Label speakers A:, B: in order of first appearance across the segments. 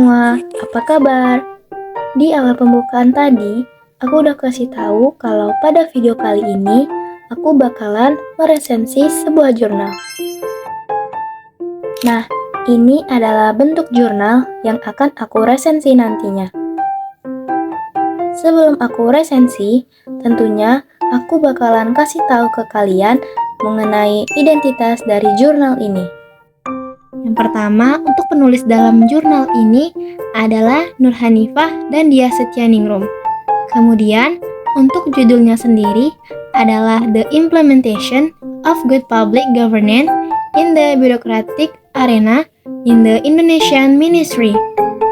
A: semua, apa kabar? Di awal pembukaan tadi, aku udah kasih tahu kalau pada video kali ini aku bakalan meresensi sebuah jurnal. Nah, ini adalah bentuk jurnal yang akan aku resensi nantinya. Sebelum aku resensi, tentunya aku bakalan kasih tahu ke kalian mengenai identitas dari jurnal ini. Yang pertama, untuk penulis dalam jurnal ini adalah Nur Hanifah dan Dia Setyaningrum. Kemudian, untuk judulnya sendiri adalah The Implementation of Good Public Governance in the Bureaucratic Arena in the Indonesian Ministry,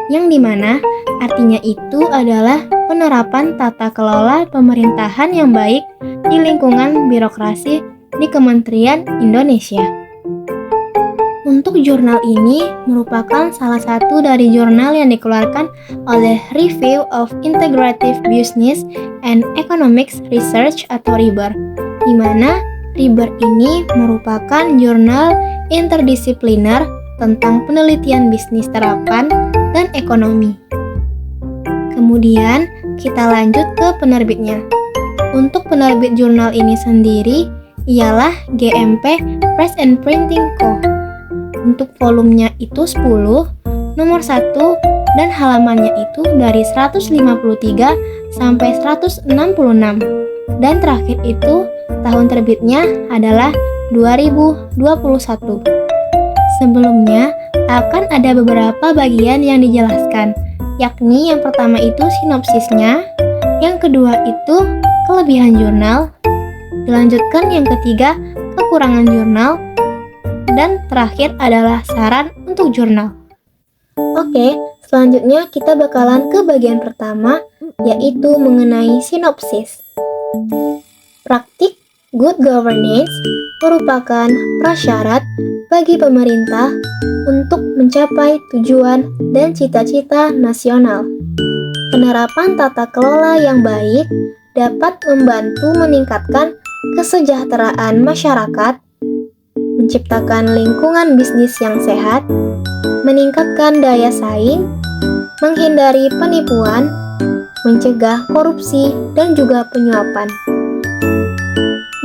A: yang dimana artinya itu adalah penerapan tata kelola pemerintahan yang baik di lingkungan birokrasi di Kementerian Indonesia. Untuk jurnal ini merupakan salah satu dari jurnal yang dikeluarkan oleh Review of Integrative Business and Economics Research atau RIBER, di mana RIBER ini merupakan jurnal interdisipliner tentang penelitian bisnis terapan dan ekonomi. Kemudian kita lanjut ke penerbitnya. Untuk penerbit jurnal ini sendiri ialah GMP Press and Printing Co. Untuk volumenya itu 10, nomor 1, dan halamannya itu dari 153 sampai 166. Dan terakhir itu tahun terbitnya adalah 2021. Sebelumnya akan ada beberapa bagian yang dijelaskan, yakni yang pertama itu sinopsisnya, yang kedua itu kelebihan jurnal, dilanjutkan yang ketiga kekurangan jurnal, dan terakhir adalah saran untuk jurnal. Oke, selanjutnya kita bakalan ke bagian pertama, yaitu mengenai sinopsis. Praktik good governance merupakan prasyarat bagi pemerintah untuk mencapai tujuan dan cita-cita nasional. Penerapan tata kelola yang baik dapat membantu meningkatkan kesejahteraan masyarakat, menciptakan lingkungan bisnis yang sehat, meningkatkan daya saing, menghindari penipuan, mencegah korupsi, dan juga penyuapan.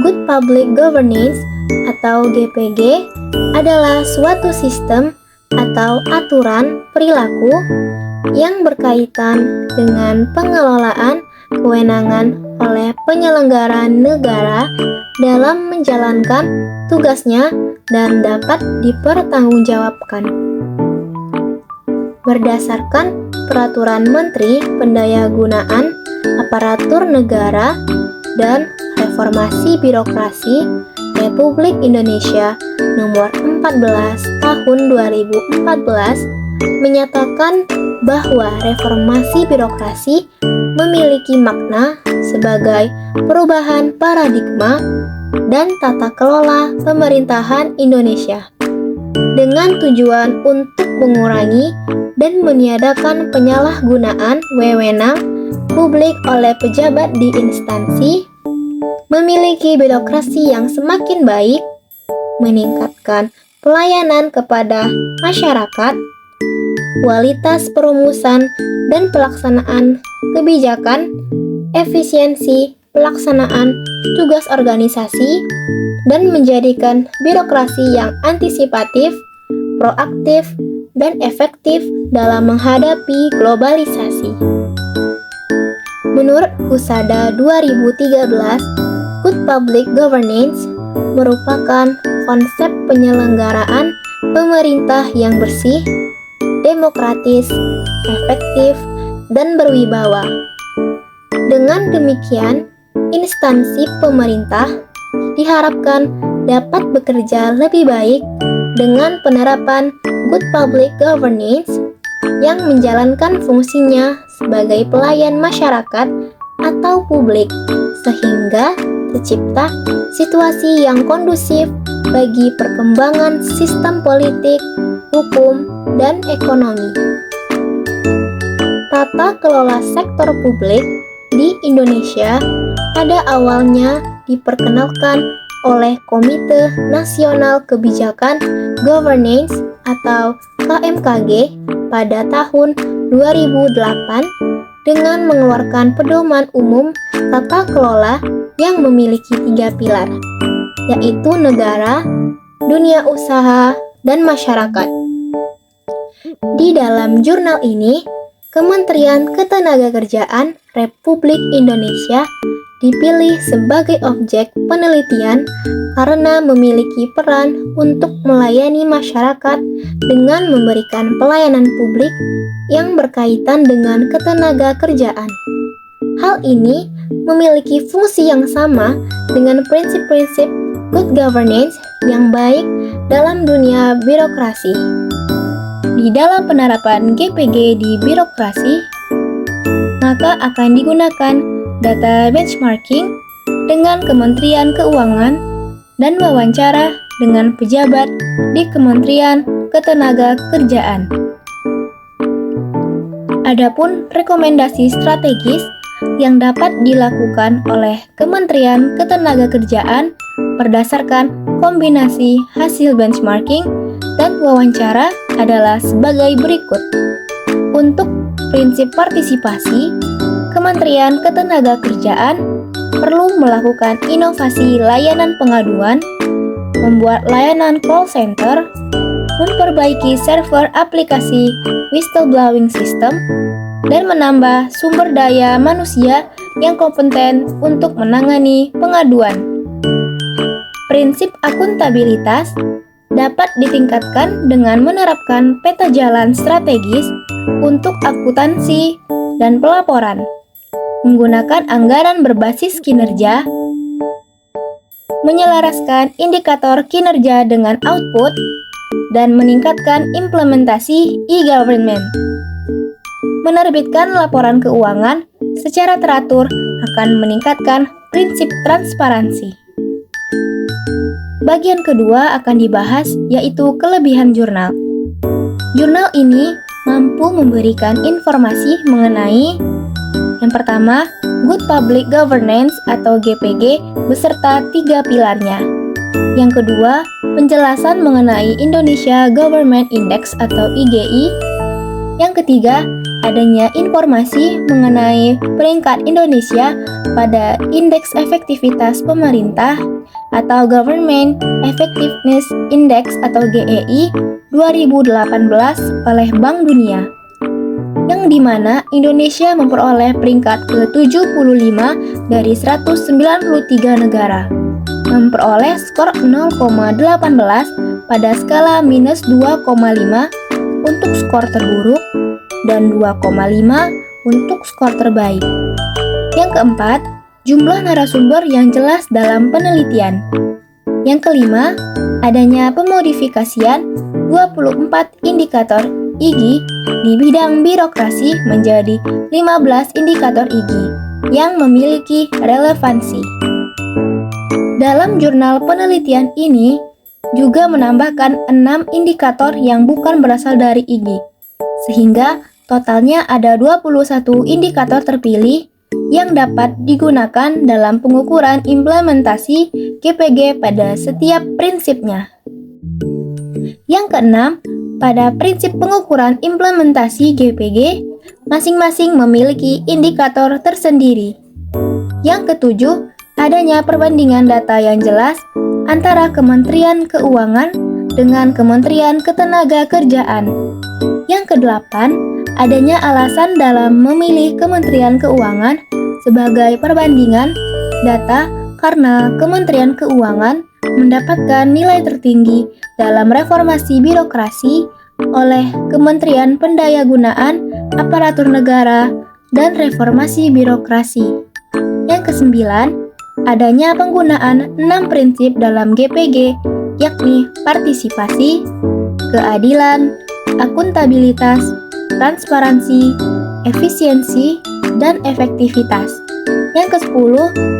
A: Good Public Governance atau GPG adalah suatu sistem atau aturan perilaku yang berkaitan dengan pengelolaan kewenangan oleh penyelenggara negara dalam menjalankan tugasnya dan dapat dipertanggungjawabkan. Berdasarkan Peraturan Menteri Pendayagunaan Aparatur Negara dan Reformasi Birokrasi Republik Indonesia Nomor 14 Tahun 2014 menyatakan bahwa reformasi birokrasi memiliki makna sebagai perubahan paradigma dan tata kelola pemerintahan Indonesia dengan tujuan untuk mengurangi dan meniadakan penyalahgunaan wewenang publik oleh pejabat di instansi, memiliki birokrasi yang semakin baik, meningkatkan pelayanan kepada masyarakat, kualitas perumusan dan pelaksanaan kebijakan, efisiensi pelaksanaan tugas organisasi, dan menjadikan birokrasi yang antisipatif, proaktif, dan efektif dalam menghadapi globalisasi. Menurut Husada 2013, Good Public Governance merupakan konsep penyelenggaraan pemerintah yang bersih, demokratis, efektif, dan berwibawa. Dengan demikian, instansi pemerintah diharapkan dapat bekerja lebih baik dengan penerapan Good Public Governance yang menjalankan fungsinya sebagai pelayan masyarakat atau publik, sehingga tercipta situasi yang kondusif bagi perkembangan sistem politik, hukum, dan ekonomi. Tata kelola sektor publik di Indonesia pada awalnya diperkenalkan oleh Komite Nasional Kebijakan Governance atau KMKG pada tahun 2008 dengan mengeluarkan pedoman umum tata kelola yang memiliki 3 pilar, yaitu negara, dunia usaha, dan masyarakat. Di dalam jurnal ini, Kementerian Ketenagakerjaan Republik Indonesia dipilih sebagai objek penelitian karena memiliki peran untuk melayani masyarakat dengan memberikan pelayanan publik yang berkaitan dengan ketenagakerjaan. Hal ini memiliki fungsi yang sama dengan prinsip-prinsip good governance yang baik dalam dunia birokrasi. Di dalam penerapan GPG di birokrasi, maka akan digunakan data benchmarking dengan Kementerian Keuangan dan wawancara dengan pejabat di Kementerian Ketenagakerjaan. Adapun rekomendasi strategis yang dapat dilakukan oleh Kementerian Ketenagakerjaan berdasarkan kombinasi hasil benchmarking dan wawancara adalah sebagai berikut. Untuk prinsip partisipasi, Kementerian Ketenagakerjaan perlu melakukan inovasi layanan pengaduan, membuat layanan call center, memperbaiki server aplikasi whistleblowing system, dan menambah sumber daya manusia yang kompeten untuk menangani pengaduan. Prinsip akuntabilitas dapat ditingkatkan dengan menerapkan peta jalan strategis untuk akuntansi dan pelaporan, menggunakan anggaran berbasis kinerja, menyelaraskan indikator kinerja dengan output, dan meningkatkan implementasi e-government. Menerbitkan laporan keuangan secara teratur akan meningkatkan prinsip transparansi. Bagian kedua akan dibahas, yaitu kelebihan jurnal. Jurnal ini mampu memberikan informasi mengenai yang pertama, Good Public Governance atau GPG beserta 3 pilarnya. Yang kedua, penjelasan mengenai Indonesia Government Index atau IGI. Yang ketiga, adanya informasi mengenai peringkat Indonesia pada Indeks Efektivitas Pemerintah atau Government Effectiveness Index atau GEI 2018 oleh Bank Dunia, yang dimana Indonesia memperoleh peringkat ke-75 dari 193 negara, memperoleh skor 0,18 pada skala minus 2,5 untuk skor terburuk dan 2,5 untuk skor terbaik. Yang keempat, jumlah narasumber yang jelas dalam penelitian. Yang kelima, adanya pemodifikasian 24 indikator IGI di bidang birokrasi menjadi 15 indikator IGI yang memiliki relevansi. Dalam jurnal penelitian ini juga menambahkan 6 indikator yang bukan berasal dari IGI, sehingga totalnya ada 21 indikator terpilih yang dapat digunakan dalam pengukuran implementasi GPG pada setiap prinsipnya. Yang keenam, pada prinsip pengukuran implementasi GPG, masing-masing memiliki indikator tersendiri. Yang ketujuh, adanya perbandingan data yang jelas antara Kementerian Keuangan dengan Kementerian Ketenagakerjaan. Yang kedelapan, adanya alasan dalam memilih Kementerian Keuangan sebagai perbandingan data karena Kementerian Keuangan mendapatkan nilai tertinggi dalam reformasi birokrasi oleh Kementerian Pendayagunaan Aparatur Negara dan Reformasi Birokrasi. Yang kesembilan, adanya penggunaan 6 prinsip dalam GPG, yakni partisipasi, keadilan, akuntabilitas, transparansi, efisiensi, dan efektivitas. Yang ke-10,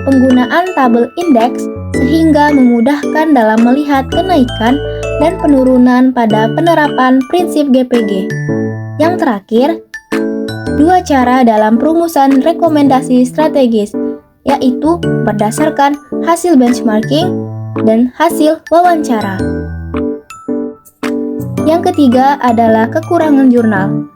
A: penggunaan tabel indeks sehingga memudahkan dalam melihat kenaikan dan penurunan pada penerapan prinsip GPG. Yang terakhir, 2 cara dalam perumusan rekomendasi strategis, yaitu berdasarkan hasil benchmarking dan hasil wawancara. Yang ketiga adalah kekurangan jurnal.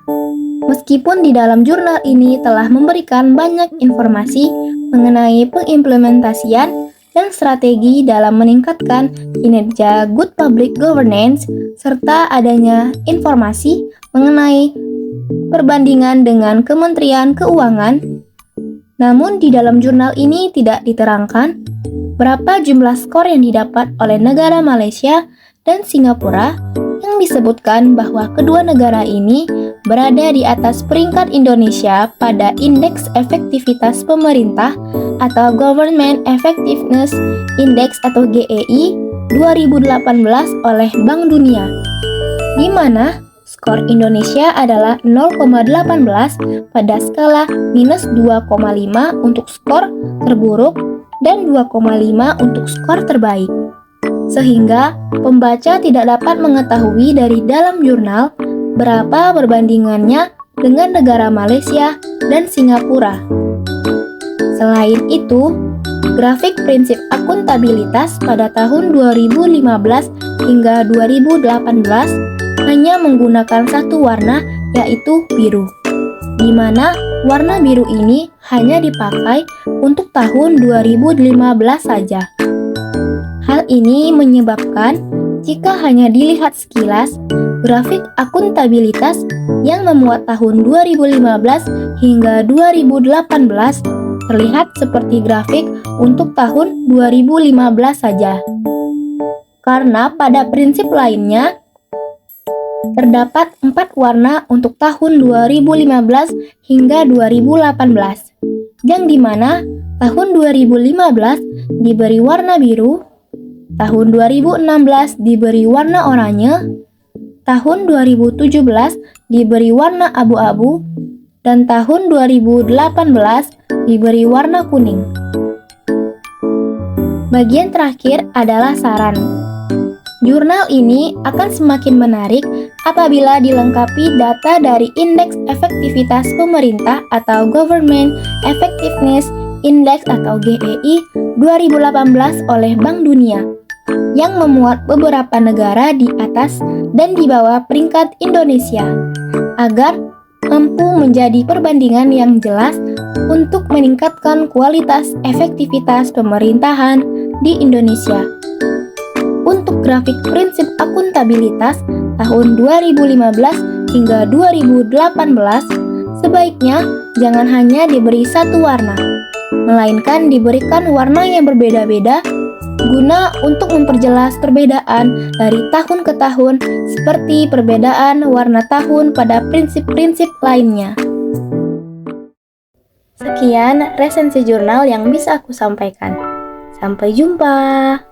A: Meskipun di dalam jurnal ini telah memberikan banyak informasi mengenai pengimplementasian dan strategi dalam meningkatkan kinerja good public governance, serta adanya informasi mengenai perbandingan dengan Kementerian Keuangan, namun di dalam jurnal ini tidak diterangkan berapa jumlah skor yang didapat oleh negara Malaysia dan Singapura, yang disebutkan bahwa kedua negara ini berada di atas peringkat Indonesia pada Indeks Efektivitas Pemerintah atau Government Effectiveness Index atau GEI 2018 oleh Bank Dunia, di mana skor Indonesia adalah 0,18 pada skala minus 2,5 untuk skor terburuk dan 2,5 untuk skor terbaik. Sehingga pembaca tidak dapat mengetahui dari dalam jurnal berapa perbandingannya dengan negara Malaysia dan Singapura. Selain itu, grafik prinsip akuntabilitas pada tahun 2015 hingga 2018 hanya menggunakan satu warna, yaitu biru, di mana warna biru ini hanya dipakai untuk tahun 2015 saja. Hal ini menyebabkan jika hanya dilihat sekilas, grafik akuntabilitas yang memuat tahun 2015 hingga 2018 terlihat seperti grafik untuk tahun 2015 saja. Karena pada prinsip lainnya, terdapat 4 warna untuk tahun 2015 hingga 2018, yang dimana tahun 2015 diberi warna biru, tahun 2016 diberi warna oranye, tahun 2017 diberi warna abu-abu, dan tahun 2018 diberi warna kuning. Bagian terakhir adalah saran. Jurnal ini akan semakin menarik apabila dilengkapi data dari Indeks Efektivitas Pemerintah atau Government Effectiveness Index atau GEI 2018 oleh Bank Dunia, yang memuat beberapa negara di atas dan di bawah peringkat Indonesia, agar mampu menjadi perbandingan yang jelas untuk meningkatkan kualitas efektivitas pemerintahan di Indonesia. Untuk grafik prinsip akuntabilitas tahun 2015 hingga 2018, sebaiknya jangan hanya diberi satu warna, melainkan diberikan warna yang berbeda-beda guna untuk memperjelas perbedaan dari tahun ke tahun, seperti perbedaan warna tahun pada prinsip-prinsip lainnya. Sekian resensi jurnal yang bisa aku sampaikan. Sampai jumpa.